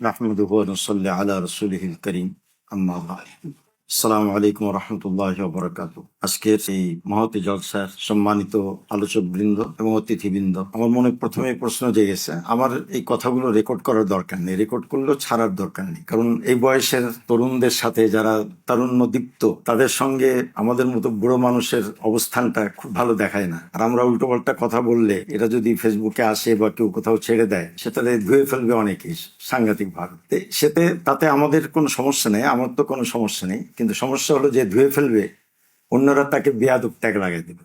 নাহমাদুহু ওয়া নুসাল্লি আলা রাসূলিহিল কারীম, আম্মা বা'দ। আসসালামু আলাইকুম ওয়া রাহমাতুল্লাহি ওয়া বারাকাতুহু। আজকের এই মহতি জলসার সম্মানিত আলোচক বৃন্দ এবং অতিথিবৃন্দ, আমার মনে প্রথমে প্রশ্ন জেগেছে, আমার এই কথাগুলো রেকর্ড করার দরকার নেই, রেকর্ড করলেও ছাড়ার দরকার নেই। কারণ এই বয়সের তরুণদের সাথে যারা তারুণ্যদীপ্ত, তাদের সঙ্গে আমাদের মতো বুড়ো মানুষের অবস্থানটা খুব ভালো দেখায় না। আর আমরা উল্টোপাল্টা কথা বললে এটা যদি ফেসবুকে আসে বা কেউ কোথাও ছেড়ে দেয়, সেটাতে ধুয়ে ফেলবে অনেকেই সাংঘাতিক ভাবে। তাতে আমাদের কোনো সমস্যা নেই, আমার তো কোনো সমস্যা নেই, কিন্তু সমস্যা হলো যে ধুয়ে ফেলবে, অন্যরা তাকে বেয়াদব ট্যাগ লাগাই দেবে।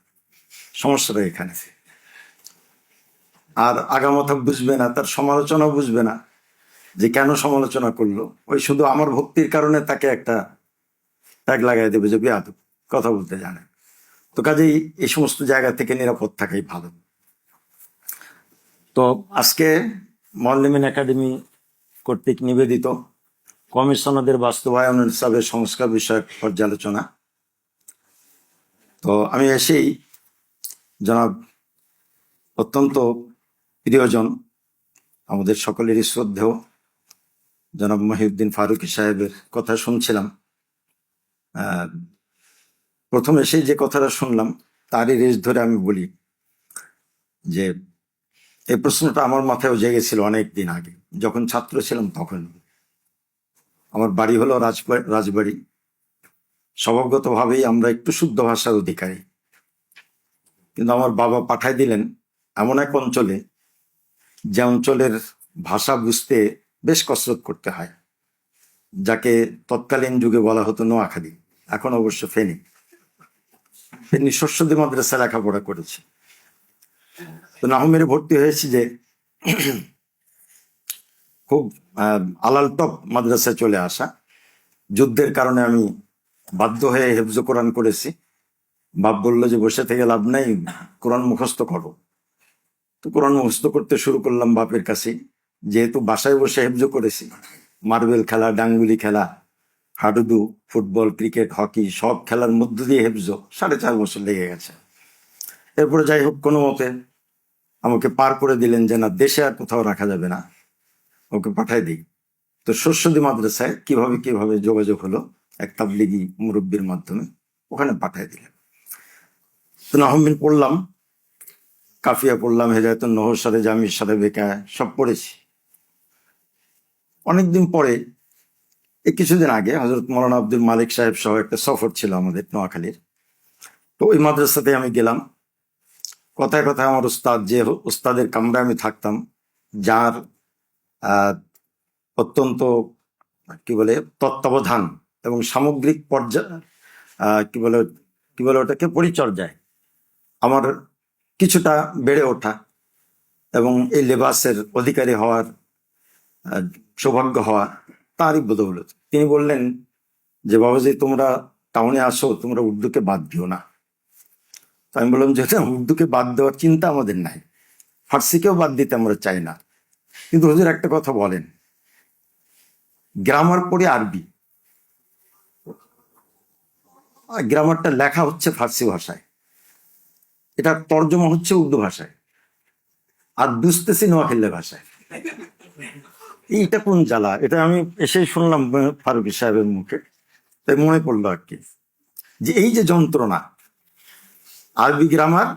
সমস্যাটা এখানে। আর আগামাথা বুঝবে না, তার সমালোচনা বুঝবে না যে কেন সমালোচনা করলো, ওই শুধু আমার ভক্তির কারণে তাকে একটা ট্যাগ লাগাই দেবে যে বেয়াদব, কথা বলতে জানে। তো কাজেই এই সমস্ত জায়গা থেকে নিরাপদ থাকাই ভালো। তো আজকে মুআল্লিমিন একাডেমি কর্তৃক নিবেদিত কমিশনারদের বাস্তবায়নের হিসাবে সংস্কার বিষয়ক পর্যালোচনা। তো আমি এসেই জনাব অত্যন্ত প্রিয়জন, আমাদের সকলেরই শ্রদ্ধেয় জনাব মহিউদ্দিন ফারুকী সাহেবের কথা শুনছিলাম। প্রথম এসেই যে কথাটা শুনলাম তারই রেশ ধরে আমি বলি যে এই প্রশ্নটা আমার মাথায়ও জেগেছিল অনেক দিন আগে, যখন ছাত্র ছিলাম তখন। আমার বাড়ি হলো রাজবাড়ি। স্বভাবগতভাবেই আমরা একটু শুদ্ধ ভাষার অধিকারী, কিন্তু আমার বাবা পাঠায় দিলেন এমন এক অঞ্চলে যে অঞ্চলের ভাষা বুঝতে বেশ কসরত করতে হয়, যাকে তৎকালীন যুগে বলা হতো নোয়াখালী, এখন অবশ্য ফেনী। ফেনী শস্যদী মাদ্রাসায় লেখাপড়া করেছে। তো নাহমেরে ভর্তি হয়েছি যে খুব আলাল টপ মাদ্রাসায় চলে আসা। যুদ্ধের কারণে আমি বাধ্য হয়ে হেফজ কোরআন করেছি। বাপ বললো যে বসে থেকে লাভ নাই, কোরআন মুখস্থ করো। তো কোরআন মুখস্থ করতে শুরু করলাম বাপের কাছে, যেহেতু বাসায় বসে হেফজ করেছি। মার্বেল খেলা, ডাঙ্গুলি খেলা, হাডুডু, ফুটবল, ক্রিকেট, হকি সব খেলার মধ্য দিয়ে হেফজ 4.5 বছর লেগে গেছে। এরপরে যাই হোক, কোনো মতে আমাকে পার করে দিলেন যে না, দেশে আর কোথাও রাখা যাবে না, ওকে পাঠাই দিই। তো শস্যদী মাদ্রাসায় কিভাবে যোগাযোগ হলো, এক তাবলিগি মুরব্বীর মাধ্যমে ওখানে পাঠাই দিলেন। তো নাহমিন পড়লাম, কাফিয়া পড়লাম, হেদায়েতুন নহর সাথে, জামির সাথে, বেকা সব পড়েছি। অনেকদিন পরে এই কিছুদিন আগে হযরত মাওলানা আব্দুল মালিক সাহেব সহ একটা সফর ছিল আমাদের নোয়াখালীর। তো ওই মাদ্রাসাতে আমি গেলাম। কথায় কথায় আমার উস্তাদ, যে উস্তাদের কামরায় আমি থাকতাম, যার অত্যন্ত তত্ত্বাবধান এবং সামগ্রিক ওটাকে পরিচর্যায় আমার কিছুটা বেড়ে ওঠা এবং এই লেবাসের অধিকারী হওয়ার সৌভাগ্য হওয়া তারই বদৌলত। তিনি বললেন যে বাবাজি, তোমরা টাউনে আসো, তোমরা উর্দুকে বাদ দিও না। তো আমি বললাম যে উর্দুকে বাদ দেওয়ার চিন্তা আমাদের নাই, ফার্সিকেও বাদ দিতে আমরা চাই না, কিন্তু হুজুর একটা কথা বলেন, গ্রামার পড়ি আরবি, গ্রামারটা লেখা হচ্ছে ফার্সি ভাষায়, এটা তর্জমা হচ্ছে উর্দু ভাষায়, আর বুঝতেছি নোয়াখালী ভাষায়। এইটা কোন জ্বালা! এটা আমি এসেই শুনলাম ফারুকী সাহেবের মুখে, তাই মনে পড়লো আর কি, যে এই যে যন্ত্রণা, আরবি গ্রামার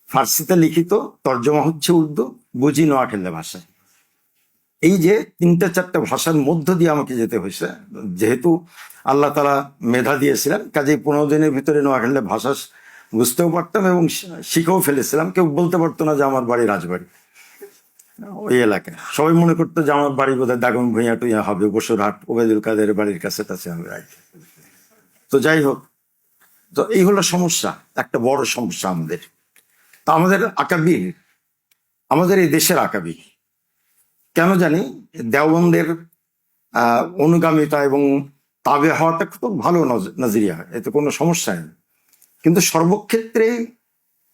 ফার্সিতে লিখিত, তর্জমা হচ্ছে উর্দু, বুঝি নোয়াখালী ভাষায়। এই যে 3-4টা ভাষার মধ্য দিয়ে আমাকে যেতে হয়েছে। যেহেতু আল্লাহ তাআলা মেধা দিয়েছিলেন, কাজেই 15 দিনের ভিতরে নোয়াখালী ভাষা বুঝতেও পারতাম এবং শিখেও ফেলেছিলাম। কেউ বলতে পারতো না যে আমার বাড়ি রাজবাড়ি। ওই এলাকায় সবাই মনে করতো যে আমার বাড়ি বোধহয় দাগন ভূঁইয়া টুইয়া হবে, বসুরহাট, ওবায়দুল কাদের বাড়ির কাছে টাছে হবে। তো যাই হোক, তো এই হলো সমস্যা, একটা বড় সমস্যা আমাদের। তা আমাদের আকাবির, আমাদের এই দেশের আকাবির কেন জানি দেওবন্দের অনুগামিতা এবং তাবে হওয়াটা খুব ভালো নজরিয়া, এতে কোনো সমস্যা নেই। কিন্তু সর্বক্ষেত্রে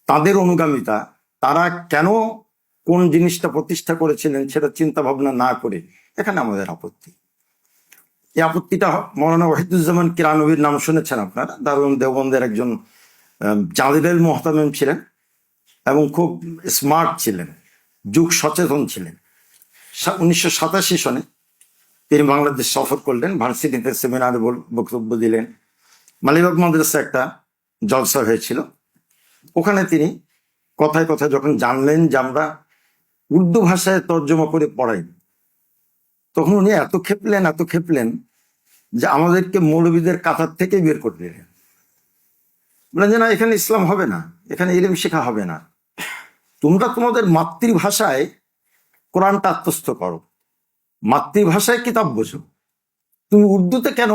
তাদের অনুগামিতা, তারা কেন কোন জিনিসটা প্রতিষ্ঠা করেছিলেন সেটা চিন্তা ভাবনা না করে, এখানে আমাদের আপত্তি। এই আপত্তিটা মৌলানা ওয়াহিদুজ্জামান কিরানবীর নাম শুনেছেন আপনারা, দারুল দেওবন্দের একজন জালিল মোহতামিম ছিলেন এবং খুব স্মার্ট ছিলেন, যুগ সচেতন ছিলেন। 1987 সনে তিনি বাংলাদেশ সফর করলেন, ভার্সিটিতে সেমিনারে বক্তব্য দিলেন। মালিবাগ মাদ্রাসা একটা জলসা হয়েছিল, ওখানে তিনি কথায় কথায় যখন জানলেন যে আমরা উর্দু ভাষায় তর্জমা করে পড়াই, তখন উনি এত খেপলেন যে আমাদেরকে মৌলবীদের কাতার থেকে বের করে দিলেন। বললেন যে না, এখানে ইসলাম হবে না, এখানে ইলম শেখা হবে না, তোমরা তোমাদের মাতৃভাষায় কোরআনটা আত্মস্থ করো, মাতৃভাষায় কিতাব বোঝো, তুমি উর্দুতে কেন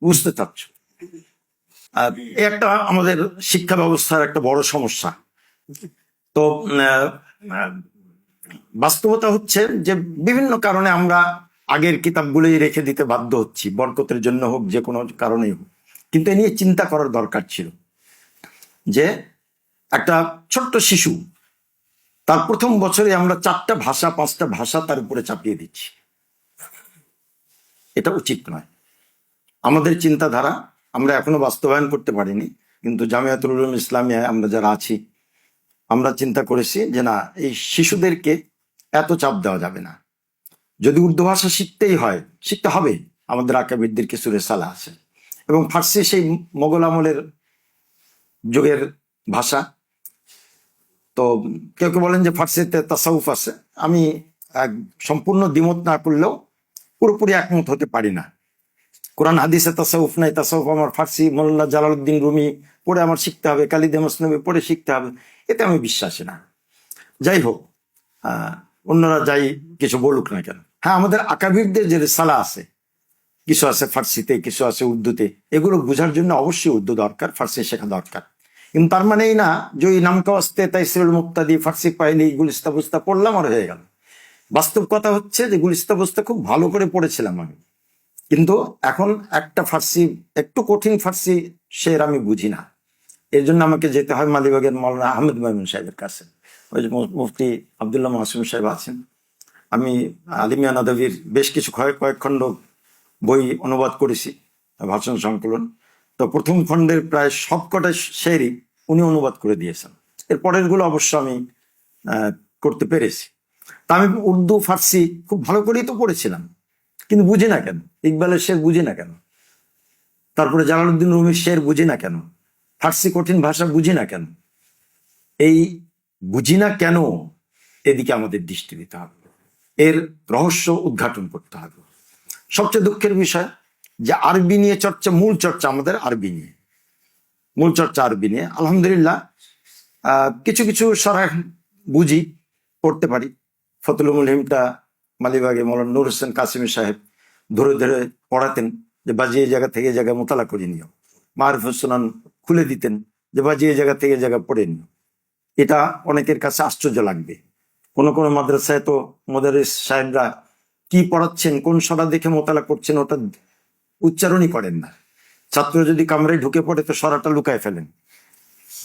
বুঝতে চাচ্ছ? এই একটা আমাদের শিক্ষা ব্যবস্থার একটা বড় সমস্যা। তো বাস্তবতা হচ্ছে যে বিভিন্ন কারণে আমরা আগের কিতাবগুলোই রেখে দিতে বাধ্য হচ্ছি, বরকতের জন্য হোক, যে কোনো কারণেই হোক। কিন্তু এ নিয়ে চিন্তা করার দরকার ছিল যে একটা ছোট্ট শিশু, তার প্রথম বছরে আমরা 4টা ভাষা 5টা ভাষা তার উপরে চাপিয়ে দিচ্ছি। এটা উচিত নয়। আমাদের চিন্তাধারা আমরা এখনো বাস্তবায়ন করতে পারিনি, কিন্তু জামিয়াতুল উলুম ইসলামিয়ায় আমরা যারা আছি, আমরা চিন্তা করেছি যে না, এই শিশুদেরকে এত চাপ দেওয়া যাবে না। যদি উর্দু ভাষা শিখতেই হয়, শিখতে হবে। আমাদের আকাবিরদের কিছু রেসালা আছে, এবং ফার্সি সেই মোগল আমলের যুগের ভাষা। তো কেউ কেউ বলেন যে ফার্সিতে তাসাউফ আছে। আমি সম্পূর্ণ দ্বিমত না করলেও পুরোপুরি একমত হতে পারি না। কোরআন হাদিসে তাসাউফ নাই, তাসাউফ আমার ফার্সি মোল্লা জালালউদ্দিন রুমি পড়ে আমার শিখতে হবে, কালিদে মসনবী পড়ে শিখতে হবে, এতে আমি বিশ্বাসী না। যাই হোক, অন্যরা যাই কিছু বলুক না কেন, হ্যাঁ, আমাদের আকাবিরদের যে রেসালা আছে, কিছু আছে ফার্সিতে, কিছু আছে উর্দুতে, এগুলো বোঝার জন্য অবশ্যই উর্দু দরকার, ফার্সি শেখা দরকার। কিন্তু তার মানে এই না যে ওই নামকা আসতে তাইসিরুল মুক্তাদি ফার্সি পাইলেই গুলিস্তা বুস্তা পড়লাম আর হয়ে গেল। বাস্তব কথা হচ্ছে যে গুলিস্তা বুস্তা খুব ভালো করে পড়েছিলাম আমি, কিন্তু এখন একটা ফার্সি, একটু কঠিন ফার্সি শের আমি বুঝি না। এর জন্য আমাকে যেতে হয় মালিবাগের মৌলানা আহমেদ মাইমুন সাহেবের কাছে। ওই যে মুফতি আবদুল্লাহ মাসুম সাহেব আছেন। আমি আলিমিয়া নদভীর বেশ কিছু কয়েক খণ্ড বই অনুবাদ করেছি, ভাষণ সংকলন। তো প্রথম খণ্ডের প্রায় সবকটা শেরই উনি অনুবাদ করে দিয়েছেন। এর পরের গুলো অবশ্য আমি করতে পেরেছি। তা আমি উর্দু ফার্সি খুব ভালো করেই তো পড়েছিলাম, কিন্তু বুঝি না কেন। ইকবালের শের বুঝি না কেন, তারপরে জালালউদ্দিন রুমির শের বুঝি না কেন, ফার্সি কঠিন ভাষা বুঝি না কেন। এই বুঝি না কেন, এদিকে আমাদের দৃষ্টি দিতে হবে, এর রহস্য উদ্ঘাটন করতে হবে। সবচেয়ে দুঃখের বিষয় যে আরবি নিয়ে চর্চা, মূল চর্চা আমাদের আরবি নিয়ে, মূল চর্চা আরবি নিয়ে। আলহামদুলিল্লাহ কিছু কিছু সরাহ বুঝি, পড়তে পারি। ফতুল মুলহিমটা মালিবাগে মৌলানা নূর হোসেন কাসিমি সাহেব ধরে ধরে পড়াতেন যে বাজি এই জায়গা থেকে জায়গা মোতালা করে নিও। মারুফুস সুনান খুলে দিতেন যে বাজি এই জায়গা থেকে জায়গা পড়ে নিও। এটা অনেকের কাছে আশ্চর্য লাগবে। কোনো কোনো মাদ্রাসায় তো মোদারিস সাহেবরা কি পড়াচ্ছেন, কোন সরা দেখে মোতালা করছেন, ওটা উচ্চারণই করেন না। ছাত্র যদি কামরায় ঢুকে পড়ে তো সরাটা লুকায় ফেলেন।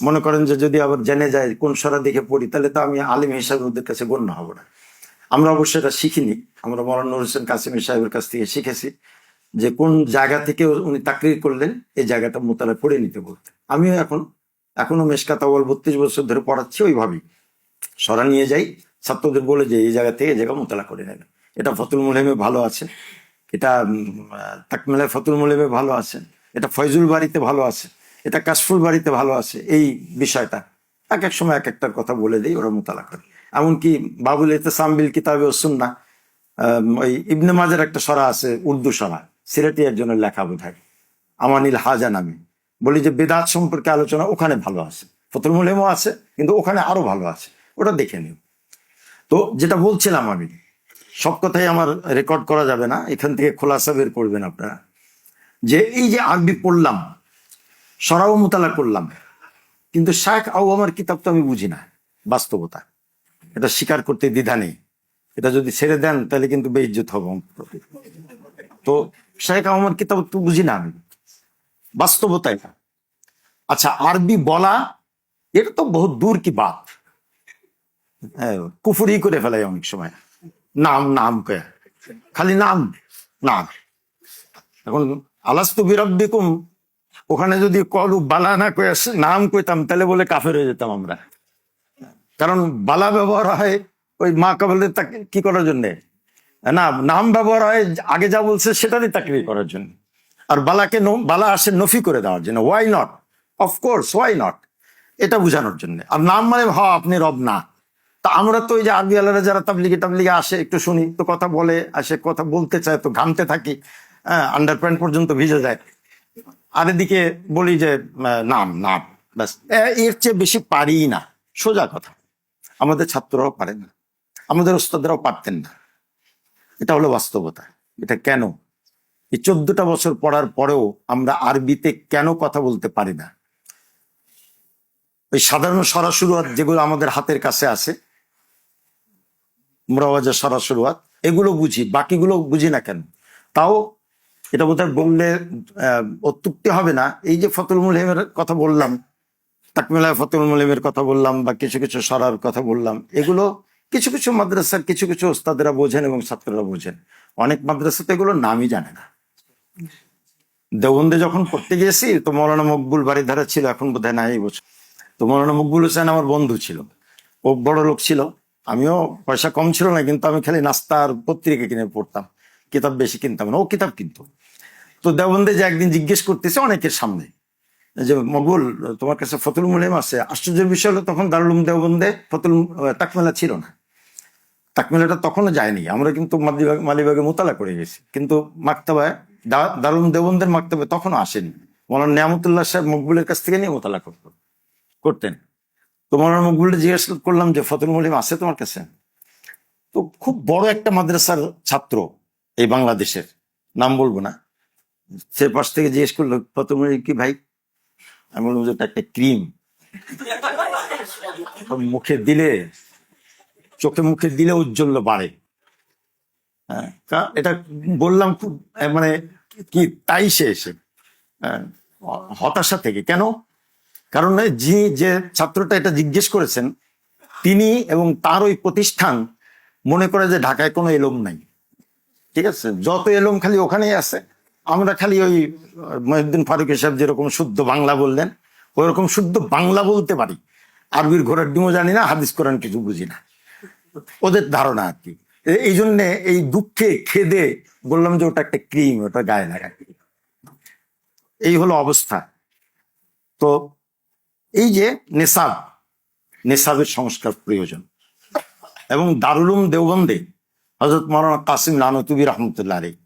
মনে করেন যে যদি আবার জেনে যায় কোন সরা দেখে পড়ি, তাহলে তো আমি আলিম হিসাবে ওদের কাছে গণ্য হব না। আমরা অবশ্যই এটা শিখিনি। আমরা মৌলানা নূর হোসেন কাসিমি সাহেবের কাছ থেকে শিখেছি যে কোন জায়গা থেকে উনি তাকরির করলেন, এই জায়গাটা মোতালা পড়ে নিতে বলতে। আমিও এখনো মেশকাত আউয়াল 32 বছর ধরে পড়াচ্ছি ওইভাবেই। সরা নিয়ে যাই, ছাত্রদের বলে যে এই জায়গা থেকে এই জায়গা মোতালা করে নেবেন। এটা ফতুল মুলহিমে ভালো আছে, এটা তাকমিলায় ফতুল মুলহিমে ভালো আছে, এটা ফয়জুল বাড়িতে ভালো আছে, এটা কাশফুল বাড়িতে ভালো আছে। এই বিষয়টা এক এক সময় এক একটার কথা বলে দেই, ওরা মোতালা করে। এমনকি বাবুল ইতিসাম বিল কিতাবে ওয়াস সুন্নাহ, ওই ইবনে মাজার একটা সরা আছে, উর্দু সরা, সিলেটি একজনের লেখা বোধহয়, আমানিল হাজা নামে। বলি যে বেদাত সম্পর্কে আলোচনা ওখানে ভালো আছে, ফতুল মুলহিমও আছে, কিন্তু ওখানে আরো ভালো আছে, ওটা দেখে নিও। তো যেটা বলছিলাম আমি, সব কথাই আমার রেকর্ড করা যাবে না, এখান থেকে খোলাসা বের করবেন আপনারা। যে এই যে আরবি পড়লাম, সরাও মোতালা করলাম, কিন্তু শায়েখ আওয়ামের কিতাব তো আমি বুঝি না। বাস্তবতা, এটা স্বীকার করতে দ্বিধা নেই। এটা যদি ছেড়ে দেন তাহলে কিন্তু বেইজ্জত হব। তো শায়েখ আওয়ামের কিতাব তো বুঝি না আমি, বাস্তবতা এটা। আচ্ছা, আরবি বলা এটা তো বহুত দূর কি বাত, কুফুরি করে ফেলাই অনেক সময়। নাম নাম কে খালি নাম নাম। এখন আলাস্তু বিরাব্বিকুম, ওখানে যদি কলু বালা না কয়ে নাম কইতাম, তাহলে বলে কাফের হয়ে যেতাম আমরা। কারণ বালা ব্যবহার হয় ওই মা কাবলে তাকে কি করার জন্যে, না, নাম ব্যবহার হয় আগে যা বলছে সেটারই তাকরির করার জন্য, আর বালাকে বালা আসে নফি করে দেওয়ার জন্য। Why not, of course why not, এটা বোঝানোর জন্য। আর নাম মানে আপনি রব না। তা আমরা তো ওই যে আরবি আলারা যারা তাবলিগে টাবলিগে আসে, একটু শুনি তো, কথা বলে আসে, কথা বলতে চায় তো ঘামতে থাকি, হ্যাঁ, আন্ডার প্যান্ট পর্যন্ত ভিজে যায়। আর এদিকে বলি যে নাম নাম, ব্যাস। এর চেয়ে বেশি পারি না, সোজা কথা। আমাদের ছাত্ররাও পারে না, আমাদের ওস্তাদরাও পারতেন না, এটা হলো বাস্তবতা। এটা কেন? এই 14টা বছর পড়ার পরেও আমরা আরবিতে কেন কথা বলতে পারি না? ওই সাধারণ সরাসুরুয়াত যেগুলো আমাদের হাতের কাছে আছে, মুরাওয়াজা সরাসুরুয়াত, এগুলো বুঝি, বাকিগুলো বুঝি না কেন? তাও এটা বোধহয় বললে অত্যুক্তি হবে না। এই যে ফতুল মুলহিমের কথা বললাম, তাকমিলা ফতুল মুলহিমের কথা বললাম, বা কিছু কিছু সরার কথা বললাম, এগুলো কিছু কিছু মাদ্রাসার কিছু কিছু ওস্তাদেরা বোঝেন এবং ছাত্ররা বোঝেন। অনেক মাদ্রাসাতে এগুলো নামই জানে না। দেওবন্দে যখন পড়তে গিয়েছি তো মৌলানা মকবুল বাড়িধারা ছিল, এখন বোধহয় নাই এই বছর। তো মৌলানা মকবুল হোসেন আমার বন্ধু ছিল, ও বড় লোক ছিল, আমিও পয়সা কম ছিল না, কিন্তু আমি খালি নাস্তা আর পত্রিকা কিনে পড়তাম, কিতাব বেশি কিনতাম না, ও কিতাব কিনতো। তো দেওবন্দে যে একদিন জিজ্ঞেস করতেছে অনেকের সামনে যে মকবুল, তোমার কাছে ফতুল মুলহিম আছে? আশ্চর্যের বিষয় হলো তখন দারুল উলুম দেওবন্দে তাকমিলা ছিল না, তাকমিলাটা তখনও যায়নি। আমরা কিন্তু মালিবাগে মোতালা করে গেছি, কিন্তু মাকতাবায় দারুল উলুম দেওবন্দের মাকতাবায় তখনও আসেনি। মৌলানা নিয়ামতুল্লাহ সাহেব মকবুলের কাছ থেকে নিয়ে মোতালা করতেন। তো মৌলানা মকবুলকে জিজ্ঞেস করলাম যে ফতুল মুলহিম আছে তোমার কাছে? তো খুব বড় একটা মাদ্রাসার ছাত্র এই বাংলাদেশের, নাম বলবো না, সে পাশ থেকে জিজ্ঞেস করলো ফতুল মুলহিম কি ভাই? আমি বললাম যে একটা ক্রিম, মুখে দিলে, চোখে মুখে দিলে উজ্জ্বল্য বাড়ে। হ্যাঁ, এটা বললাম খুব মানে কি, তাই সে এসে হতাশা থেকে। কেন? কারণ যে ছাত্রটা এটা জিজ্ঞেস করেছেন, তিনি এবং তার ওই প্রতিষ্ঠান মনে করে যে ঢাকায় কোনো এলম নাই, ঠিক আছে, যত এলম খালি ওখানেই আছে। আমরা খালি ওই মহিউদ্দিন ফারুকী সাহেব যেরকম শুদ্ধ বাংলা বললেন, ওই রকম শুদ্ধ বাংলা বলতে পারি, আরবির ঘোড়ার ডিমও জানি না, হাদিস কোরআন কিছু বুঝি না, ওদের ধারণা আর কি। এই জন্যে এই দুঃখে খেদে বললাম যে ওটা একটা ক্রিম, ওটা গায়ে লাগায়। এই হলো অবস্থা। তো এই যে নেশাবের সংস্কার প্রয়োজন, এবং দারুল উলুম দেওবন্দে হযরত মাওলানা কাসিম নানতুবি রহমতুল্লাহ আলাইহি,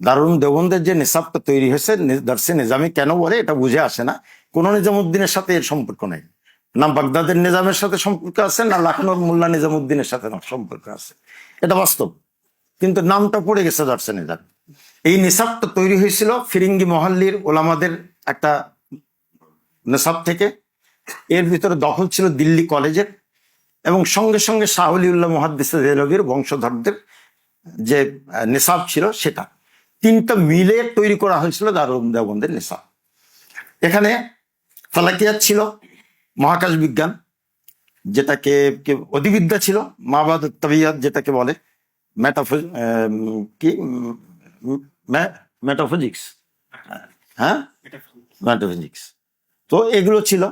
দারুল উলুম দেওবন্দের যে নিসাবটা তৈরি হয়েছে, দর্শে নিজামী কেন বলে এটা বুঝে আসে না। কোন নিজামুদ্দিনের সাথে এর সম্পর্ক নেই, না বাগদাদের নিজামের সাথে সম্পর্ক আছে, না লখনৌর মোল্লা নিজামুদ্দিনের সাথে সম্পর্ক আছে, এটা বাস্তব। কিন্তু নামটা পড়ে গেছে দর্শে নিজাম। এই নিসাবটা তৈরি হয়েছিল ফিরিঙ্গি মহল্লির ওলামাদের একটা নিসাব থেকে। এর ভিতরে দখল ছিল দিল্লি কলেজের, এবং সঙ্গে সঙ্গে শাহ ওলিউল্লাহ মুহাদ্দিস দেহলভির বংশধরদের যে নিসাব ছিল, সেটা তিনটা মিলে তৈরি করা হয়েছিল দারুল উলুম দেওবন্দের নিসাব। এখানে ফালাকিয়াত ছিল, মহাকাশ বিজ্ঞান যেটাকে অধিবিদ্যা ছিল, মাবাদ তাবিয়াত যেটাকে বলে, কি মেটাফিজিক্স, হ্যাঁ মেটাফিজিক্স, তো এগুলো ছিল।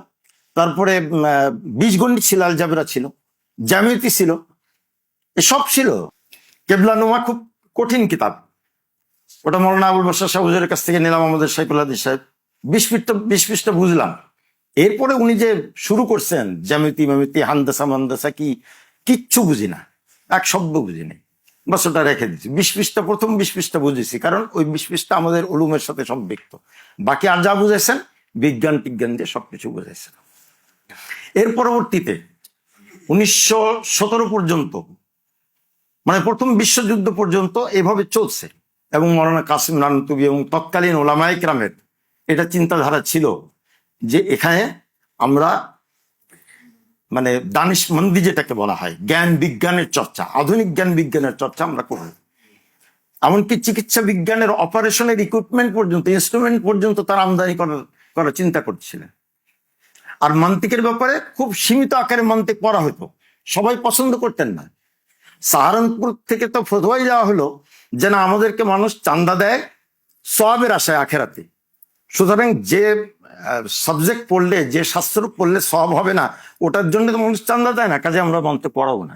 তারপরে বীজগণিত ছিল, আলজাবরা ছিল, জ্যামিতি ছিল, এসব ছিল। কেবলানুমা খুব কঠিন কিতাব, ওটা মৌলানা আবুল বাশার শাহ হুজুরের কাছ থেকে নিলাম, আমাদের শাইখুল হাদিস সাহেব, 20 পৃষ্ঠা বুঝলাম। এরপরে উনি যে শুরু করছেন জ্যামিতি মামিতি হান্দাসা মান্দাসা কি, কিচ্ছু বুঝি না, এক শব্দ বুঝি নেই, বাস ওটা রেখে দিচ্ছি। 20 পৃষ্ঠা, প্রথম 20 পৃষ্ঠা বুঝেছি, কারণ ওই 20 পৃষ্ঠা আমাদের উলুমের সাথে সম্পৃক্ত। বাকি আর যা বুঝেছেন বিজ্ঞান টিজ্ঞান দিয়ে সবকিছু বুঝেছেন। এর পরবর্তীতে 1917 পর্যন্ত, মানে প্রথম বিশ্বযুদ্ধ পর্যন্ত এভাবে চলছে। এবং মৌলানা কাসিম নানতুবি এবং তৎকালীন ওলামায়ে কেরামের এটা চিন্তাধারা ছিল যে এখানে আমরা মানে দানিশমন্দি যেটাকে বলা হয়, জ্ঞান বিজ্ঞানের চর্চা, আধুনিক জ্ঞান বিজ্ঞানের চর্চা আমরা করব। এমনকি চিকিৎসা বিজ্ঞানের অপারেশনের ইকুইপমেন্ট পর্যন্ত, ইনস্ট্রুমেন্ট পর্যন্ত তার আমদানি করার চিন্তা করছিলেন। আর মান্তিকের ব্যাপারে খুব সীমিত আকারে মান্তিক পড়া হতো, সবাই পছন্দ করতেন না। সাহারানপুর থেকে তো ফতোয়াই দেওয়া হলো যে না, আমাদেরকে মানুষ চান্দা দেয় সওয়াবের আশায় আখেরাতে, সুতরাং যে সাবজেক্ট পড়লে, যে শাস্ত্র পড়লে সওয়াব হবে না, ওটার জন্য তো মানুষ চান্দা দেয় না, কাজে আমরা মানতে পড়াবো না।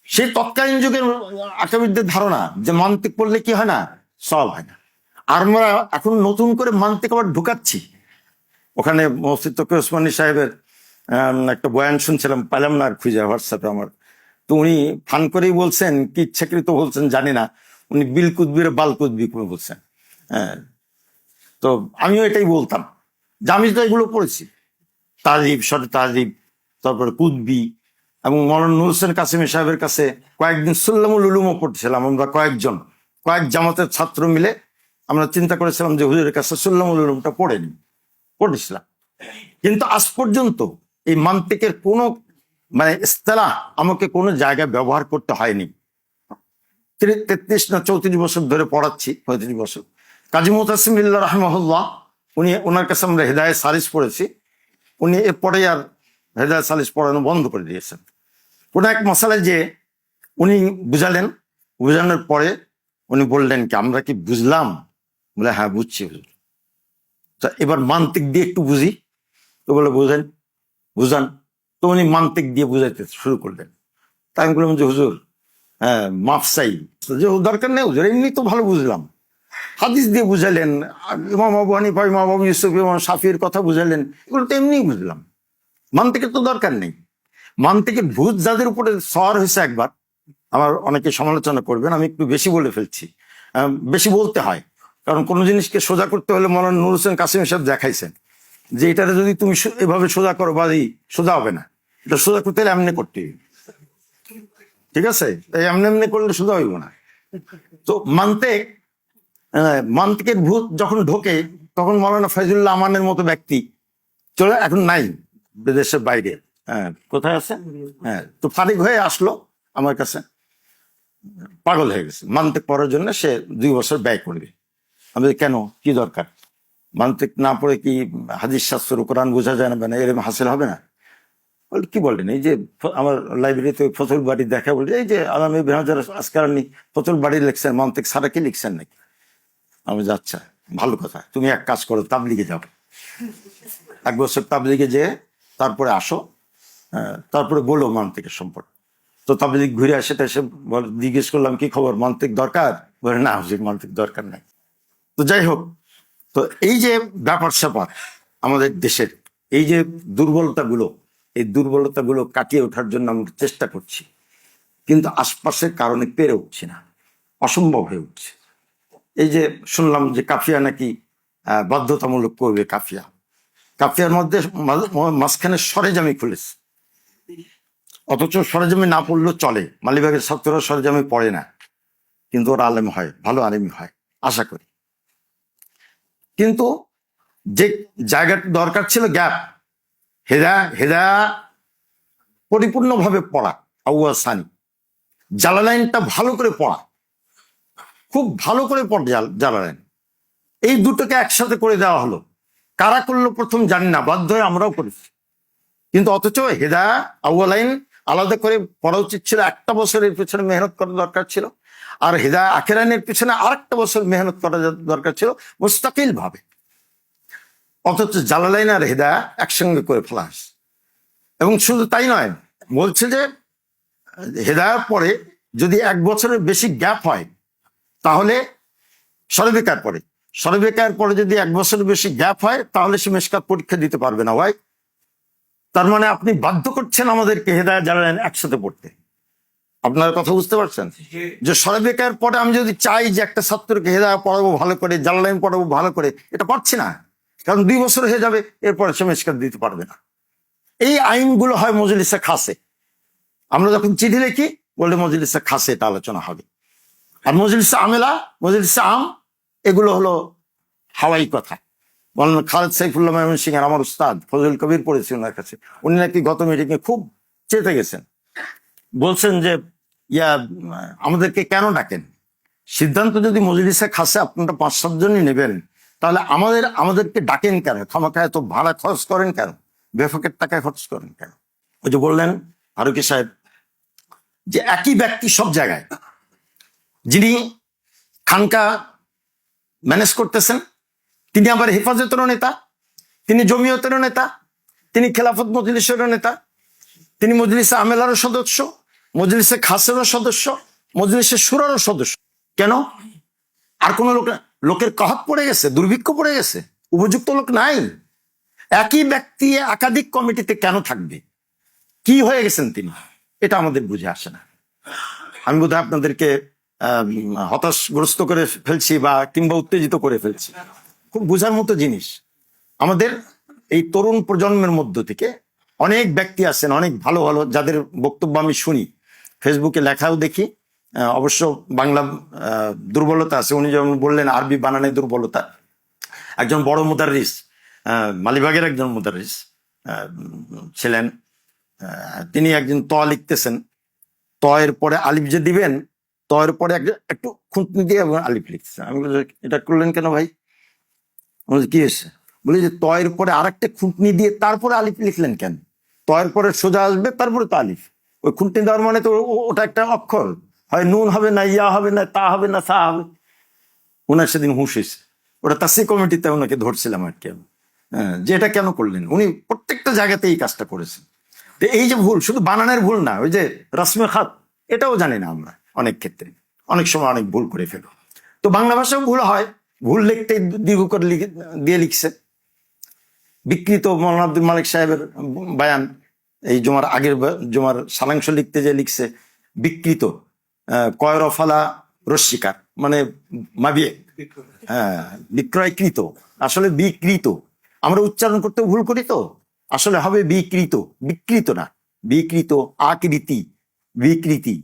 সেই তৎকালীন যুগের আকাবিরদের ধারণা যে মান্তিক পড়লে কি হয় না, সওয়াব হয় না। আর আমরা এখন নতুন করে মান্তিক আবার ঢুকাচ্ছি। ওখানে মসজিদ তকি ওসমানী সাহেবের একটা বয়ান শুনছিলাম, পেলাম না আর খুঁজে হোয়াটসঅ্যাপে আমার। তো উনি ফান করেই বলছেন, কি ইচ্ছাকৃত বলছেন জানি না, উনি বিল কুদবির বাল কুদবি করে বলছেন। হ্যাঁ, তো আমিও এটাই বলতাম যে আমি তো এগুলো পড়েছি, তাজিব, শর্ট তাজিব, তারপরে কুদবি, এবং মৌলানা নুর হোসেন কাসিমি সাহেবের কাছে কয়েকদিন সুল্লামুল উলুমও পড়ছিলাম আমরা, কয়েক জামাতের ছাত্র মিলে আমরা চিন্তা করেছিলাম যে হুজুরের কাছে সুল্লামুল উলুমটা পড়েছিলাম। কিন্তু আজ পর্যন্ত এই মান্তিকের কোনো মানে ইস্তেলাহ আমাকে কোনো জায়গায় ব্যবহার করতে হয়নি। 33 না 34 বছর ধরে পড়াচ্ছি, 35 বছর। কাজী মুতাসিম বিল্লাহ রাহমাহুল্লাহ, ওনার কাছে আমরা হেদায়েত সালিস পড়েছি। উনি এরপরে আর হেদায়েত সালিস পড়ানো বন্ধ করে দিয়েছেন। কোন এক মশালায় যে উনি বুঝানোর পরে উনি বললেন কি, আমরা কি বুঝলাম? বলে হ্যাঁ বুঝছি হুজুর। তা এবার মান্তিক দিয়ে একটু বুঝি। তো বলে বুঝান। তো উনি মান্তিক দিয়ে বুঝাইতে শুরু করলেন। তাই আমি বললাম যে হুজুর, হ্যাঁ মাফ চাই, যে দরকার নেই হুজুর, এমনি তো ভালো বুঝলাম। হাদিস দিয়ে বুঝালেন, ইমাম আবু হানিফা, ইমাম আবু ইউসুফ, ইমাম শাফির কথা বুঝালেন, এগুলো তো এমনি বুঝলাম, মান্তিকের তো দরকার নেই। মান্তিকের ভূত যাদের উপরে সওয়ার হয়েছে একবার, আমার অনেকে সমালোচনা করবেন, আমি একটু বেশি বলে ফেলছি। বেশি বলতে হয়, কারণ কোনো জিনিসকে সোজা করতে হলে মৌলানা নুর হোসেন কাসিম সাহেব দেখাইছেন যে এটারে যদি তুমি এভাবে সোজা করো বা সোজা হবে না, এটা সোজা করতে হলে এমনি করতে হবে, ঠিক আছে? তাই এমনি করলে সোজা হইব না। তো মান্তিকের ভূত যখন ঢোকে, তখন মৌলানা ফয়জুল্লাহ আমানের মতো ব্যক্তি চলে, এখন নাই, বিদেশের বাইরে। হ্যাঁ, কোথায় আছে? হ্যাঁ, তো ফারিক হয়ে আসলো আমার কাছে, পাগল হয়ে গেছে মান্তিক পড়ার জন্য, সে 2 বছর ব্যয় করবে। আমি বলি, কেন, কি দরকার? মান্তিক না পড়ে কি হাদিস শাস্ত্র কোরআন বোঝা যায় না, এরকম হাসিল হবে না? বলে কি বলেন? এই যে আমার লাইব্রেরিতে ফতুল বাড়ি দেখা, বলি এই যে আলামী বেহাজার আসকারানি ফতুল বাড়ি লিখছেন, মান্তিক সারা কি লিখছেন নাকি? আমি আচ্ছা ভালো কথা, তুমি এক কাজ করো, তাবলিগে যাও, 1 বছর তাবলিগে যেয়ে তারপরে আসো, তারপরে বলো মান্তিকের সম্পর্কে। তো তাবলিগ ঘুরে আসে, এসে জিজ্ঞেস করলাম কি খবর, মান্তিক দরকার? বলে না হুজুর, মান্তিক দরকার নাই। তো যাই হোক, তো এই যে ব্যাপার স্যাপার আমাদের দেশের, এই যে দুর্বলতাগুলো, এই দুর্বলতাগুলো কাটিয়ে ওঠার জন্য আমরা চেষ্টা করছি, কিন্তু আশপাশের কারণে পেরে উঠছি না, অসম্ভব হয়ে উঠছে। এই যে শুনলাম যে কাফিয়া নাকি বাধ্যতামূলক করবে, কাফিয়ার মধ্যে মাঝখানে সরেজামি খুলেছে, অথচ সরেজামি না পড়লেও চলে। মালিবাগের ছাত্ররা সরেজামি পড়ে না, কিন্তু ওরা আলেম হয়, ভালো আলেমই হয় আশা করি। কিন্তু যে জায়গাটা দরকার ছিল গ্যাপ, হেদা পরিপূর্ণভাবে পড়া, আউয়াল সানি, জালালাইনটা ভালো করে পড়া, খুব ভালো করে পড়া জালালাইন, এই দুটোকে একসাথে করে দেওয়া হলো। কারা করলো প্রথম জানি না, বাধ্য হয়ে আমরাও করেছি। কিন্তু অথচ হেদায়া আউয়ালাইন আলাদা করে পড়া উচিত ছিল, 1টা বছরের পিছনে মেহনত করা দরকার ছিল, আর হেদায়া আখেরাইনের পিছনে আরেকটা বছর মেহনত করা দরকার ছিল মুস্তাকিল ভাবে। অথচ জালালাইন আর হেদায়া একসঙ্গে করে ফেলা হয়েছে। এবং শুধু তাই নয়, বলছে যে হেদায়ার পরে যদি 1 বছরের বেশি গ্যাপ হয়, তাহলে সরবেকার পরে যদি 1 বছরের বেশি গ্যাপ হয়, তাহলে সে মেশকাত পরীক্ষা দিতে পারবে না। ভাই, তার মানে আপনি বাধ্য করছেন আমাদেরকে হেদায়া জালালাইন একসাথে পড়তে। আপনার কথা বুঝতে পারছেন? যে সরবেকার পরে আমি যদি চাই যে একটা ছাত্রকে হেদায়া পড়াবো ভালো করে, জালালাইন পড়াবো ভালো করে, এটা পারছি না, কারণ 2 বছর হয়ে যাবে, এরপরে সে মেশকাত দিতে পারবে না। এই আইনগুলো হয় মজলিসে খাসে, আমরা যখন চিঠি লিখি বললে মজলিসে খাসে এটা আলোচনা হবে, আর মজলিসে আমেলা, মজলিসে আম, এগুলো হলো হাওয়াই কথা। বলেন খালেদ সাইফুল্লাহ ময়মনসিংহ এর আমার উস্তাদ ফজল কবির পড়েছি ওনার কাছে, উনি নাকি গত মিটিংয়ে খুব চেতে গেছেন, বলছেন যে আমাদেরকে কেন ডাকেন? সিদ্ধান্ত যদি মজলিসে খাসে আপনারা 5-7 জনই নেবেন, তাহলে আমাদেরকে ডাকেন কেন? খামাখায় তো ভাড়া খরচ করেন কেন? বেফাকের টাকায় খরচ করেন কেন? ওই যে বললেন ফারুকী সাহেব যে একই ব্যক্তি সব জায়গায়, যিনি খানকা ম্যানেজ করতেছেন, তিনি আবার হেফাজতেরও নেতা, তিনি জমিয়তেরও নেতা, তিনি খেলাফত মজলিসেরও নেতা, তিনি মজলিসে আমেলারও সদস্য, মজলিসে খাসেরও সদস্য, মজলিসে শুরারও সদস্য। কেন? আর কোন লোকের কাহাত পড়ে গেছে, দুর্ভিক্ষ পড়ে গেছে, উপযুক্ত লোক নাই? একই ব্যক্তি একাধিক কমিটিতে কেন থাকবে? কি হয়ে গেছেন তিনি? এটা আমাদের বুঝে আসে না। আমি বোধহয় আপনাদেরকে হতাশগ্রস্ত করে ফেলছি বা কিংবা উত্তেজিত করে ফেলছি। খুব বোঝার মতো জিনিস। আমাদের এই তরুণ প্রজন্মের মধ্য থেকে অনেক ব্যক্তি আছেন, অনেক ভালো ভালো, যাদের বক্তব্য আমি শুনি, ফেসবুকে লেখাও দেখি। অবশ্য বাংলা দুর্বলতা আছে, উনি যেমন বললেন আরবি বানানে দুর্বলতা। একজন বড় মুদাররিস, মালিবাগের একজন মুদাররিস ছিলেন, তিনি একজন ত লিখতেছেন, ত এর পরে আলিফ যে দিবেন, ত এর পরে একটু খুঁতনি দিয়ে আলিফ লিখতেছেন। আমি বলি, এটা করলেন কেন ভাই? কি হয়েছে? বলি যে ত এর পরে আর একটা খুঁতনি দিয়ে তারপরে আলিফ লিখলেন কেন? ত এর পরে সোজা আসবে, তারপরে তো আলিফ। ওই খুঁতনি দেওয়ার মানে তো ওটা একটা অক্ষর, হয় নুন হবে না, ইয়া হবে না, তা হবে না, সা হবে। ওনার সেদিন হুঁশ হয়েছে। ওটা তাসি কমিটিতে ওনাকে ধরছিলাম আর কি, যে এটা কেন করলেন। উনি প্রত্যেকটা জায়গাতে এই কাজটা করেছেন। তো এই যে ভুল, শুধু বানানের ভুল না, ওই যে রসমে খাত, এটাও জানি না আমরা অনেক ক্ষেত্রে, অনেক সময় অনেক ভুল করে ফেলো। তো বাংলা ভাষাও ভুল হয়, ভুল লিখতে দীর্ঘ করে দিয়ে লিখছে। বিকৃত মৌলানা আব্দুল মালিক সাহেবের বায়ান, এই জমার আগের জমার সারাংশ লিখতে যে লিখছে বিকৃত, কয়রফালা রস্মিকার, মানে মাবিয়ে, হ্যাঁ, বিক্রয়কৃত, আসলে বিকৃত। আমরা উচ্চারণ করতে ভুল করি, তো আসলে হবে বিকৃত, বিকৃত না, বিকৃত, আকৃতি, বিকৃতি,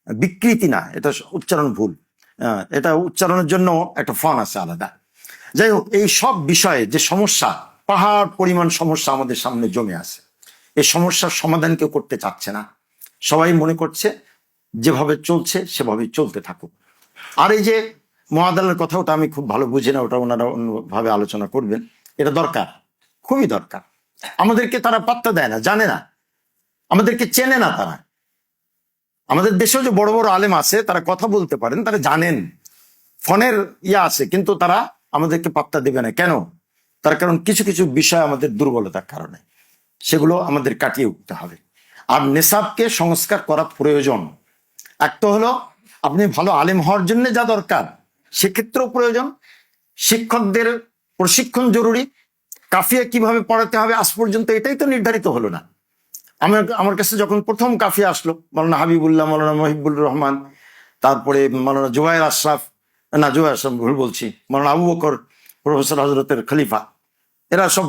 বিকৃতি না, এটা উচ্চারণ ভুল। এটা উচ্চারণের জন্য একটা ফর্ম আছে আলাদা। যাই হোক, এই সব বিষয়ে যে সমস্যা, পাহাড় পরিমাণ সমস্যা আমাদের সামনে জমে আছে, এই সমস্যার সমাধান কেউ করতে চাচ্ছে না। সবাই মনে করছে যেভাবে চলছে সেভাবেই চলতে থাকুক। আর এই যে মহাদালের কথা, ওটা আমি খুব ভালো বুঝি না, ওটা ওনারা অন্যভাবে আলোচনা করবেন। এটা দরকার, খুবই দরকার। আমাদেরকে তারা পাত্তা দেয় না, জানে না, আমাদেরকে চেনে না তারা। আমাদের দেশেও যে বড় বড় আলেম আছে, তারা কথা বলতে পারেন, তারা জানেন, ফোনের ইয়া আছে, কিন্তু তারা আমাদেরকে পাত্তা দেবে না। কেন? তার কারণ কিছু কিছু বিষয় আমাদের দুর্বলতার কারণে, সেগুলো আমাদের কাটিয়ে উঠতে হবে। আর নেশাবকে সংস্কার করা প্রয়োজন। একটা হলো আপনি ভালো আলেম হওয়ার জন্য যা দরকার, সেক্ষেত্রেও প্রয়োজন। শিক্ষকদের প্রশিক্ষণ জরুরি। কাফিয়া কিভাবে পড়াতে হবে আজ পর্যন্ত এটাই তো নির্ধারিত হলো না। আমার কাছে যখন প্রথম কাফিয়া আসলো, মৌলানা হাবিবুল্লাহ, মৌলানা মহিবুর রহমান, তারপরে মৌলানা জুবায়ের আশরাফ, না জুবায়ের আশরাফ ভুল বলছি, মৌলানা আবু বকর, প্রফেসর হজরতের খলিফা, এরা সব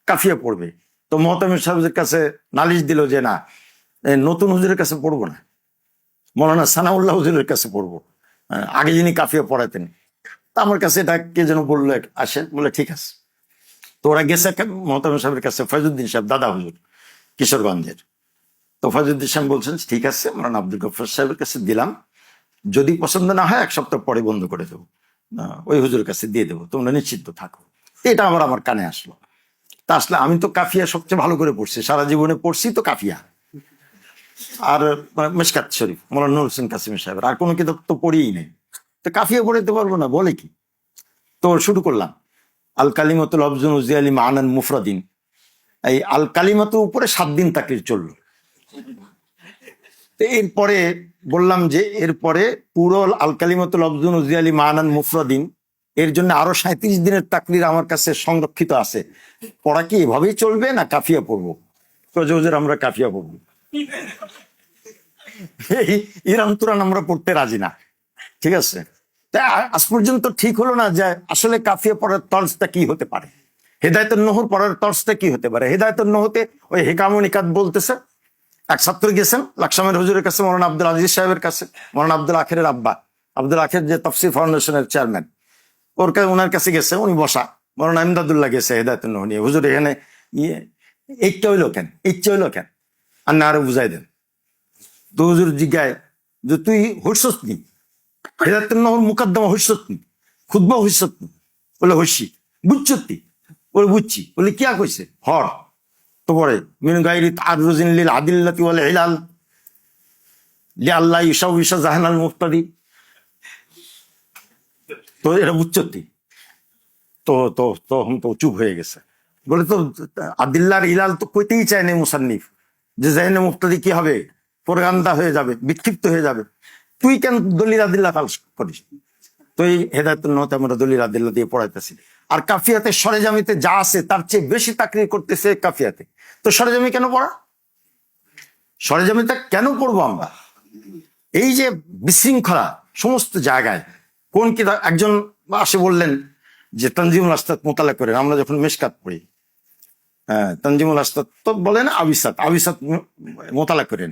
কাফিয়া পড়বে। তো মোহতামির সাহেবের কাছে নালিশ দিল যে না, নতুন হুজুরের কাছে পড়বো না, মৌলানা সানাউল্লাহ হুজুরের কাছে পড়বো, আগে যিনি কাফিয়া পড়াতেন। তা আমার কাছে এটা কে যেন বললো, আসেন, বলে ঠিক আছে। তো ওরা গেছে মোহতামির সাহেবের কাছে, ফয়জুদ্দিন সাহেব, দাদা হুজুর কিশোরগঞ্জের। তো ফয়জুদ্দিন সাহেব বলছেন ঠিক আছে, মৌলানা আব্দুল গফর সাহেবের কাছে দিলাম, যদি পছন্দ না হয় 1 সপ্তাহ পরে বন্ধ করে দেবো, ওই হুজুরের কাছে দিয়ে দেবো, তোমরা নিশ্চিন্ত থাকো। এটা আবার আমার কানে আসলো। তা আসলে আমি তো কাফিয়া সবচেয়ে ভালো করে পড়ছি, সারা জীবনে পড়ছি তো কাফিয়া আর মিশকাত শরীফ মৌলানা নুর হোসেন কাসিম সাহেবের, আর কোনো কিতাব তো পড়িই নেই। তো কাফিয়া পড়াইতে পারবো না, বলে কি? তো শুরু করলাম আল কালিমাতুল লফজুন উজিয়ালি মানান মুফরাদিন। এই আল কালিমাতুর উপরে 7 দিন তাকরির চললো। এরপরে বললাম যে এরপরে পুরো আল কালিমাতুল লফজুন উজিয়ালি মানান মুফরাদিন, এর জন্য আরো 37 দিনের তাকরির আমার কাছে সংরক্ষিত আছে। পড়া কি এভাবেই চলবে না কাফিয়া পড়বো? হুজুর আমরা কাফিয়া পড়বো, এই ইরান তুরান আমরা পড়তে রাজি না। ঠিক আছে, তাই আজ পর্যন্ত ঠিক হলো না যে আসলে কাফিয়া পড়ার তর্জটা কি হতে পারে, হেদায়েতুন নহর পড়ার তর্জটা কি হতে পারে। হেদায়েতুন নহতে ওই হেকাম ও নিকাত বলতেছে। এক ছাত্র গেছেন লাকসামের হুজুরের কাছে, মৌলানা আব্দুল আজিজ সাহেবের কাছে, মৌলানা আব্দুল আখেরের আব্বা, আব্দুল আখের যে তাফসীর ফাউন্ডেশনের চেয়ারম্যান, ওনার কাছে গেছে, উনি বসা। মৌলানা ইমদাদুল্লাহ গেছে হেদায়েতুন নহ নিয়ে, হুজুর এখানে এইটা হইলো কেন, ইচ্ছা হইলো কেন, আর না আরো বুঝাই দেন। তো হুজুর জিজ্ঞায় যে তুই হইসস নি, হেদায়েতুন নহর মুকদ্দমা হইসস নি, খুতবা হইসস নি? বলে হইসি। বুঝছি? বলে বুঝছি। বলে কিয়া কইছে? হর। তো পরে মিন গায়রি তাররুজিন লিল আদিল্লাতি ওয়াল ইলাল লিআল্লাহ ইউশাউশা জাহানাল মুফতাদি। তো এটা বুঝছি। তো তো তখন তো চুপ হয়ে গেছে। বলে তো আদিল্লার ইলাল তো কইতেই চায় না মুসান্নিফ, যে জাহানে মুফতাদি কি হবে, প্রোপাগান্ডা হয়ে যাবে, বিক্ষিপ্ত হয়ে যাবে। তুই কেন দলিল আদিল্লাহ তালাশ করিস? তো এই হেদায়েতুন নহতে আমরা দলিল আদিল্লাহ দিয়ে পড়াইতেছি। আর কাফিয়াতে সরেজামিতে যা আছে তার চেয়ে বেশি তাকরির করতেছে কাফিয়াতে। তো সরেজামি কেন পড়া? সরেজামিটা কেন পড়বো আমরা? এই যে বিশৃঙ্খলা সমস্ত জায়গায়, কোন কিতাব একজন আসে বললেন যে তানজিমুল আস্তাদ মোতালা করেন। আমরা যখন মেশকাত পড়ি, তানজিমুল আস্তাদ তো বলেন আবিসাত, আবিসাত মোতালা করেন।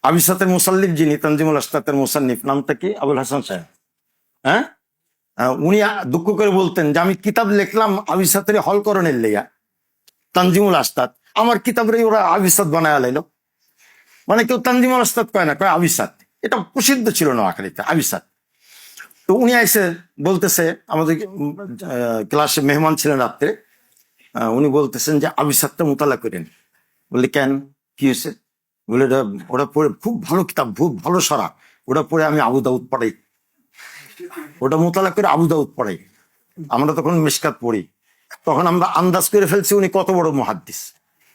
আবিসাতের মুসাল্লিফ যিনি, তানজিমুল আস্তাদের মুসান্নিফ নামটা কি? আবুল হাসান সাহেব। হ্যাঁ, উনি দুঃখ করে বলতেন যে আমি কিতাব লিখলাম আবিসাতের হলকরণের লেগা, তানজিমুল আস্তাদ আমার কিতাবের ওরা আবিসাত বানায় লাইলো। মানে কেউ তানজিমুল আস্তাদ কয় না, কয় আবিসাত। এটা প্রসিদ্ধ ছিল না আখালিতে, আবিসাত। তো উনি এসে বলতেছে, আমাদের ক্লাসে মেহমান ছিলেন রাত্রে, উনি বলতেছেন যে আবিসাতটা মোতালা করেন। বললি কেন, কি হয়েছে? বলে ওটা পড়ে খুব ভালো কিতাব, খুব ভালো সরা, ওটা পড়ে আমি আবু দাউদ পড়াই, ওটা মোতালা করে আবু দাউদ পড়াই। আমরা তখন মিশকাত পড়ি, তখন আমরা আন্দাজ করে ফেলছি উনি কত বড় মুহাদ্দিস,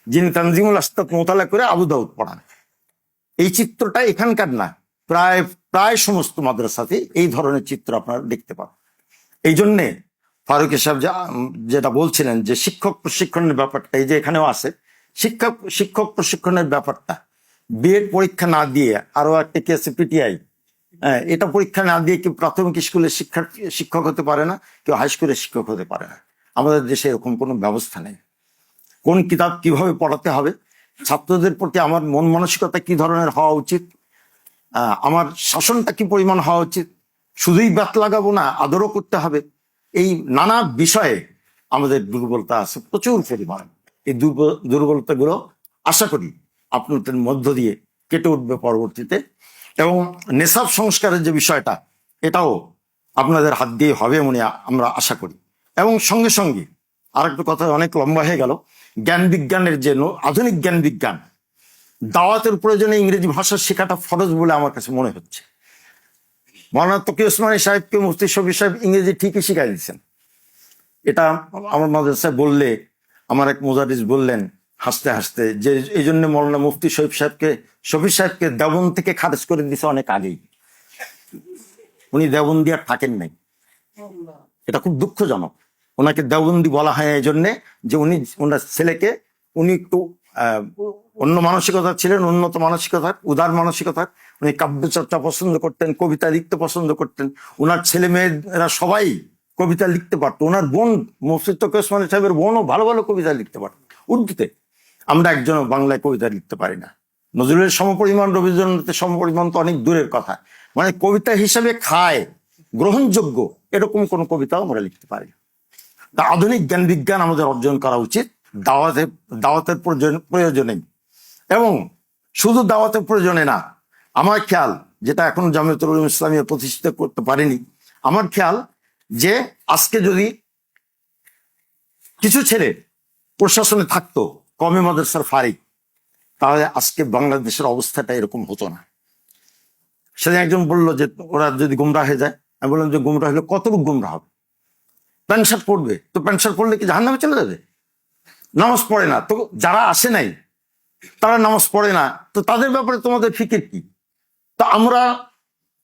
যিনি তানজিমুল আস্তাদ মোতালা করে আবু দাউদ পড়ান। এই চিত্রটা এখানকার না, প্রায় প্রায় সমস্ত মাদ্রাসাতে এই ধরনের চিত্র আপনারা দেখতে পান। এই জন্যে ফারুকী সাহেব যেটা বলছিলেন যে শিক্ষক প্রশিক্ষণের ব্যাপারটা, এই যে এখানেও আছে শিক্ষক প্রশিক্ষণের ব্যাপারটা, বিএড পরীক্ষা না দিয়ে, আরো একটা কি আছে পিটিআই, এটা পরীক্ষা না দিয়ে কেউ প্রাথমিক স্কুলের শিক্ষক হতে পারে না, কেউ হাই স্কুলের শিক্ষক হতে পারে না। আমাদের দেশে এরকম কোনো ব্যবস্থা নেই। কোন কিতাব কিভাবে পড়াতে হবে, ছাত্রদের প্রতি আমার মন মানসিকতা কি ধরনের হওয়া উচিত, আমার শাসনটা কি পরিমাণ হওয়া উচিত, শুধুই ব্যাত লাগাবো না, আদরও করতে হবে, এই নানা বিষয়ে আমাদের দুর্বলতা আছে প্রচুর পরিমাণ। এই দুর্বলতাগুলো আশা করি আপনাদের মধ্য দিয়ে কেটে উঠবে পরবর্তীতে। এবং নেশাব সংস্কারের যে বিষয়টা, এটাও আপনাদের হাত দিয়ে হবে মনে আমরা আশা করি। এবং সঙ্গে সঙ্গে আরেকটা কথা, অনেক লম্বা হয়ে গেল, জ্ঞান বিজ্ঞানের যে আধুনিক জ্ঞান বিজ্ঞান, দাওয়াতের প্রয়োজনে ইংরেজি ভাষা শেখাটা ফরজ বলে আমার কাছে মনে হচ্ছে। মৌলানা তকি ওসমানী সাহেবকে মুফতি শফি সাহেব ইংরেজি ঠিকই শিখাই দিচ্ছেন। এটা আমার মাদ্রাসায় বললে, আমার এক মুজারিস বললেন হাসতে হাসতে যে এই জন্য মৌলানা মুফতি শফি সাহেবকে দেওবন্দ থেকে খারেজ করে দিছে অনেক আগেই। উনি দেওবন্দি আর থাকেন নাই, এটা খুব দুঃখজনক। ওনাকে দেওবন্দি বলা হয় এই জন্যে যে ওনার ছেলেকে, উনি একটু অন্য মানসিকতা ছিলেন, উন্নত মানসিকতার, উদার মানসিকতার। উনি কাব্য চর্চা পছন্দ করতেন, কবিতা লিখতে পছন্দ করতেন। ওনার ছেলে মেয়েরা সবাই কবিতা লিখতে পারতো। ওনার বোন মুফতি তকি ওসমানী সাহেবের বোনও ভালো ভালো কবিতা লিখতে পারত উর্দুতে। আমরা একজনও বাংলায় কবিতা লিখতে পারি না। নজরুলের সমপরিমাণ, রবীন্দ্রনাথের সমপরিমাণ তো অনেক দূরের কথা। মানে কবিতা হিসাবে খায়, গ্রহণযোগ্য এরকম কোন কবিতাও আমরা লিখতে পারি না। তা আধুনিক জ্ঞান বিজ্ঞান আমাদের অর্জন করা উচিত দাওয়াতের প্রয়োজনে। এবং শুধু দাওয়াতের প্রয়োজনে না, আমার খেয়াল, যেটা এখন জামিয়াতুল উলুম ইসলামিয়া প্রতিষ্ঠিত করতে পারেনি, আমার খেয়াল যে আজকে যদি কিছু ছেলে প্রশাসনে থাকতো, কওমি মাদ্রাসার ফারিক, তাহলে আজকে বাংলাদেশের অবস্থাটা এরকম হতো না। সেদিন একজন বললো যে ওরা যদি গুমরাহ হয়ে যায়, আমি বললাম যে গুমরাহ হলে কতটুকু গুমরাহ হবে? প্যান্ট শার্ট পরবে, তো প্যান্ট শার্ট পরলে কি জাহান্নামে চলে যাবে? নামাজ পড়ে না, তো যারা আসে নাই তারা নামাজ পড়ে না, তো তাদের ব্যাপারে তোমাদের ফিকির কি? তো আমরা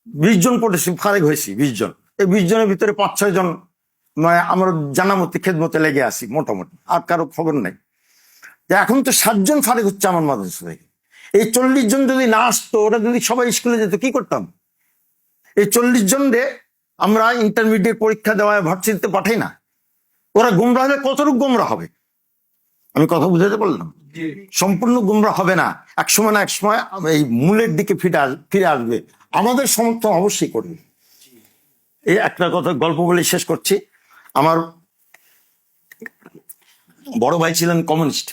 20 জন পড়েছি, ফারেক হয়েছি 20 জন। এই 20 জনের ভিতরে 5-6 জন মানে আমরা জানামতি খেদমতে লেগে আছি মোটামুটি, আর কারো খবর নাই। এখন তো 7 জন ফারেক হচ্ছে আমার মাদ্রাসা থেকে। এই 40 জন যদি না আসতো, ওরা যদি সবাই স্কুলে যেত, কি করতাম? এই 40 জন রে আমরা ইন্টারমিডিয়েট পরীক্ষা দেওয়ায় ভার্সিটিতে পাঠাই না। ওরা গুমরা হলে কতটুকু গুমরা হবে? আমি কথা বললাম, সম্পূর্ণ গুমরা হবে না। এক সময় না এক সময় এই মূলের দিকে ফিরে আসবে। আমাদের সমর্থন অবশ্যই করবে। এই একটা কথা গল্প বলে শেষ করছি। আমার বড় ভাই ছিলেন কমিউনিস্ট,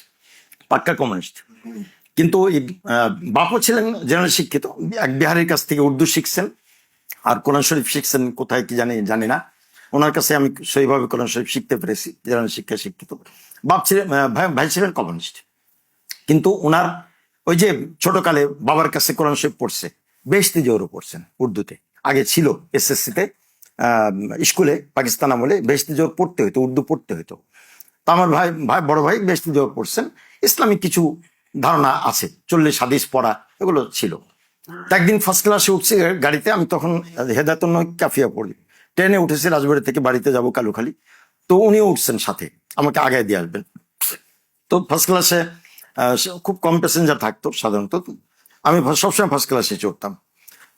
পাক্কা কমিউনিস্ট, কিন্তু বাপও ছিলেন জেনারেল শিক্ষিত। এক বিহারের কাছ থেকে উর্দু শিখছেন আর কোরআন শরীফ শিখছেন, কোথায় কি জানি না। ওনার কাছে আমি সেইভাবে কোরআন শরীফ শিখতে পেরেছি, জেনারেল শিক্ষা শিক্ষিত। বাপ ছিলেন, ভাই ছিলেন কমিউনিস্ট। কিন্তু ওনার ওই যে ছোটকালে বাবার কাছে কোরআন শরীফ পড়ছে, বেহেশতি জোহরও পড়ছেন উর্দুতে। আগে ছিল এসএসসিতে স্কুলে পাকিস্তান আমলে বেহেশতি জোহর পড়তে হইতো, উর্দু পড়তে হইতো। তা আমার বড় ভাই বেহেশতি জোহর পড়ছেন। ইসলামিক কিছু ধারণা আছে, 40 হাদিস পড়া, এগুলো ছিল। তা একদিন ফার্স্ট ক্লাসে উঠছি গাড়িতে, আমি তখন হেদায়তুন কাফিয়া পড়ি, ট্রেনে উঠেছি রাজবাড়ি থেকে বাড়িতে যাব কালুখালী। তো উনিও উঠছেন সাথে, আমাকে আগায় দিয়ে আসবেন। তো ফার্স্ট ক্লাসে খুব কম প্যাসেঞ্জার থাকতো সাধারণত, আমি সবসময় ফার্স্ট ক্লাসে চড়তাম।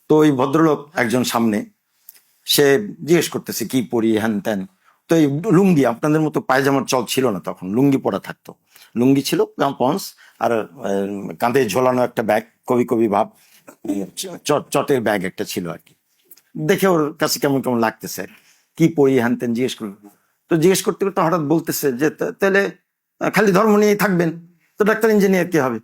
তো ওই ভদ্রলোক একজন সামনে, সে জিজ্ঞেস করতেছে কি পরি হ্যান ত্যান। তো এই লুঙ্গি, আপনাদের মতো পায়জামার চল ছিল না তখন, লুঙ্গি পরা থাকতো, লুঙ্গি ছিল পন্স, আর কাঁধে ঝোলানো একটা ব্যাগ, কবি কবি ভাব, চটের ব্যাগ একটা ছিল আর কি। দেখে ওর কাছে কেমন কেমন লাগতেছে, কি পড়ি হ্যান ত্যান জিজ্ঞেস করলো। তো জিজ্ঞেস করতে করতে হঠাৎ বলতেছে যে তাহলে খালি ধর্ম নিয়েই থাকবেন, তো ডাক্তার ইঞ্জিনিয়ার কি হবে?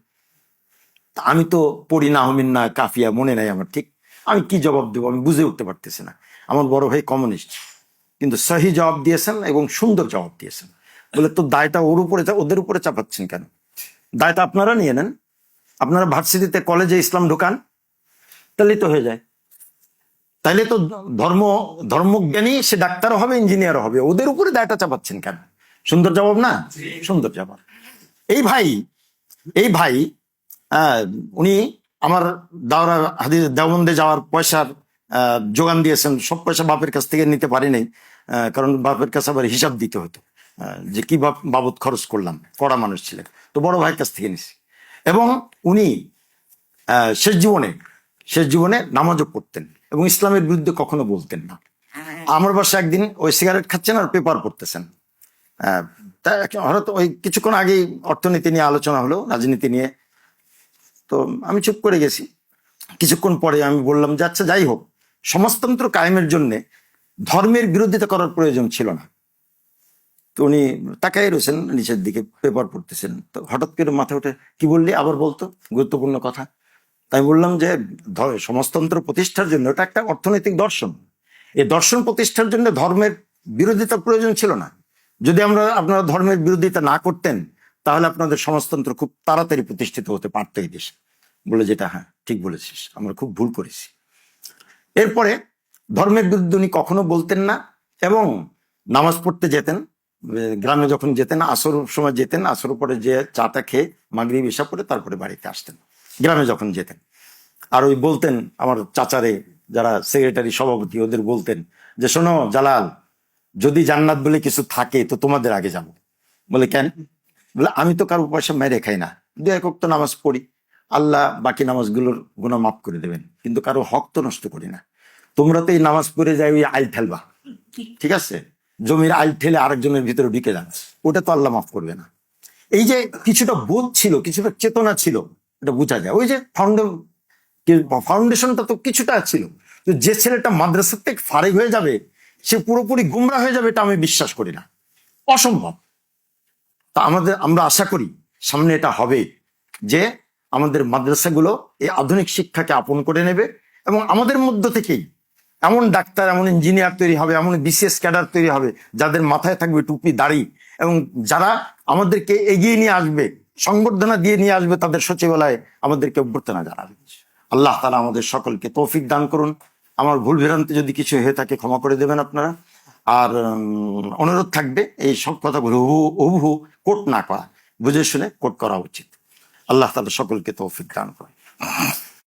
আমি তো পড়ি না হমিন না কাফিয়া মনে নাই আমার ঠিক, আমি কি জবাব দেবো আমি বুঝে উঠতে পারতেছি না। আমার বড় ভাই কমিউনিস্ট, কিন্তু সহি জবাব দিয়েছেন এবং সুন্দর জবাব দিয়েছেন। বলে তো দায়টা ওর উপরে, ওদের উপরে চাপাচ্ছেন কেন? দায়টা আপনারা নিয়ে নেন, আপনারা ভার্সিটিতে কলেজে ইসলাম ঢোকান, তাহলেই তো হয়ে যায়। তাইলে তো ধর্মজ্ঞানী সে ডাক্তারও হবে ইঞ্জিনিয়ারও হবে, ওদের উপরে দায়টা চাপাচ্ছেন কেন? সুন্দর জবাব না? সুন্দর জবাব। এই ভাই উনি আমার দাওরা হাদিস দেওবন্দে যাওয়ার পয়সার যোগান দিয়েছেন। সব পয়সা বাপের কাছ থেকে নিতে পারি নাই, কারণ বাপের কাছে আবার হিসাব দিতে হতো যে কি বাবদ খরচ করলাম, কড়া মানুষ ছিলেন। তো বড় ভাইয়ের কাছ থেকে নিছি। এবং উনি শেষ জীবনে নামাজও পড়তেন এবং ইসলামের বিরুদ্ধে কখনো বলতেন না। আমার বাসায় একদিন ওই সিগারেট খাচ্ছেন আর পেপার পড়তেছেন। তা হঠাৎ ওই কিছুক্ষণ আগেই অর্থনীতি নিয়ে আলোচনা হলো, রাজনীতি নিয়ে। তো আমি চুপ করে গেছি। কিছুক্ষণ পরে আমি বললাম যে আচ্ছা যাই হোক, সমাজতন্ত্র কায়েমের জন্য ধর্মের বিরোধিতা করার প্রয়োজন ছিল না। তো উনি তাকাই রয়েছেন নিচের দিকে, পেপার পড়তেছেন। তো হঠাৎ করে মাথা উঠে কি বললি আবার বলতো, গুরুত্বপূর্ণ কথা। তাই বললাম যে সমাজতন্ত্র প্রতিষ্ঠার জন্য এটা একটা অর্থনৈতিক দর্শন, এই দর্শন প্রতিষ্ঠার জন্য ধর্মের বিরোধিতার প্রয়োজন ছিল না। যদি আপনারা ধর্মের বিরোধিতা না করতেন তাহলে আপনাদের সমাজতন্ত্র খুব তাড়াতাড়ি প্রতিষ্ঠিত হতে পারত এই দেশে। বলে যেটা হ্যাঁ ঠিক বলেছিস, আমরা খুব ভুল করেছি। এরপরে ধর্মের বিরুদ্ধে উনি কখনো বলতেন না এবং নামাজ পড়তে যেতেন, গ্রামে যখন যেতেন আসর সময় যেতেন, আসর পরে যে চাটা খেয়ে মাগরিব এসা পরে তারপরে বাড়িতে আসতেন, গ্রামে যখন যেতেন। আর ওই বলতেন আমার চাচারে, যারা সেক্রেটারি সভাপতি, ওদের বলতেন যে শোনো জালাল, যদি জান্নাত বলে কিছু থাকে তো তোমাদের আগে যাবো। বলে কেন? বলে আমি তো কারো পয়সা মেরে খাই না, দু একক তো নামাজ পড়ি, আল্লাহ বাকি নামাজগুলোর গুনাহ মাফ করে দেবেন, কিন্তু কারো হক তো নষ্ট করি না। তোমরা তো এই নামাজ পড়ে যাই ওই আইল ঠেলবা, ঠিক আছে, জমির আইল ঠেলে আরেকজনের ভিতরে ঢুকে যান, ওটা তো আল্লাহ মাফ করবে না। এই যে কিছুটা বোধ ছিল, কিছুটা চেতনা ছিল, এটা বোঝা যায়। ওই যে ফাউন্ডেশনটা তো কিছুটা ছিল। তো যে ছেলেটা মাদ্রাসা থেকে ফারিগ হয়ে যাবে সে পুরোপুরি গুমরা হয়ে যাবে, এটা আমি বিশ্বাস করি না, অসম্ভব। তা আমরা আশা করি সামনে এটা হবে যে আমাদের মাদ্রাসাগুলো এই আধুনিক শিক্ষাকে আপন করে নেবে এবং আমাদের মধ্য থেকেই এমন ডাক্তার, এমন ইঞ্জিনিয়ার তৈরি হবে, এমন বিসিএস ক্যাডার তৈরি হবে যাদের মাথায় থাকবে টুপি দাড়ি, এবং যারা আমাদেরকে এগিয়ে নিয়ে আসবে, সংবর্ধনা দিয়ে নিয়ে আসবে তাদের সচিবালয়ে আমাদেরকে অভ্যর্থনা জানাবে। আল্লাহ তাআলা আমাদের সকলকে তৌফিক দান করুন। আমার ভুল ভ্রান্তি যদি কিছু হয়ে থাকে ক্ষমা করে দেবেন আপনারা। আর অনুরোধ থাকবে এই সব কথাগুলো হুবহু কোট না করা, বুঝে শুনে কোট করা উচিত। আল্লাহ তাআলা সকলকে তৌফিক দান করেন।